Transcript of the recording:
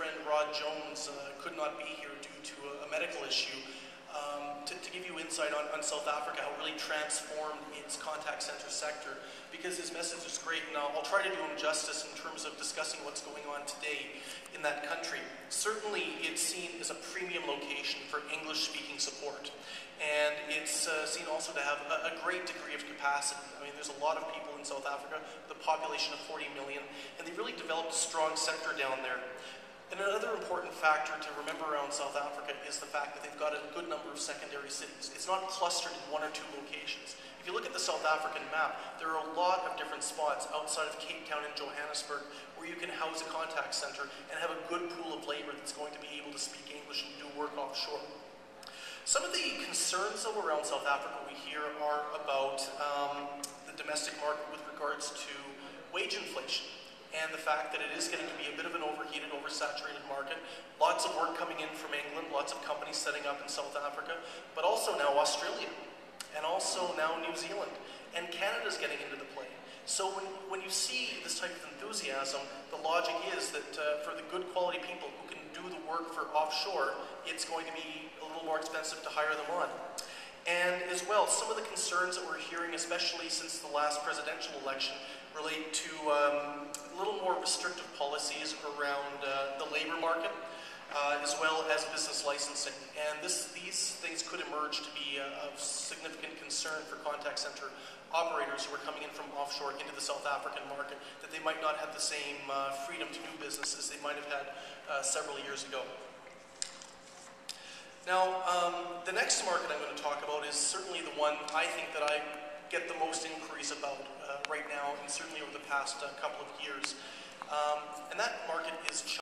friend Rod Jones could not be here due to a medical issue. To give you insight on South Africa, how it really transformed its contact center sector, because his message is great, and I'll try to do him justice in terms of discussing what's going on today in that country. Certainly, it's seen as a premium location for English-speaking support, and it's seen also to have a great degree of capacity. I mean, there's a lot of people in South Africa, with a population of 40 million, and they really developed a strong sector down there. And another important factor to remember around South Africa is the fact that they've got a good number of secondary cities. It's not clustered in one or two locations. If you look at the South African map, there are a lot of different spots outside of Cape Town and Johannesburg where you can house a contact center and have a good pool of labor that's going to be able to speak English and do work offshore. Some of the concerns, though, around South Africa we hear are about the domestic market with regards to wage inflation, and the fact that it is getting to be a bit of an overheated, oversaturated market. Lots of work coming in from England, lots of companies setting up in South Africa, but also now Australia, and also now New Zealand, and Canada's getting into the play. So when you see this type of enthusiasm, the logic is that for the good quality people who can do the work for offshore, it's going to be a little more expensive to hire them on. And as well, some of the concerns that we're hearing, especially since the last presidential election, relate to a little more restrictive policies around the labor market, as well as business licensing. And these things could emerge to be of significant concern for contact center operators who are coming in from offshore into the South African market, that they might not have the same freedom to do business as they might have had several years ago. Now, the next market I'm going to talk about is certainly the one I think that I get the most inquiries about right now, and certainly over the past couple of years. And that market is China.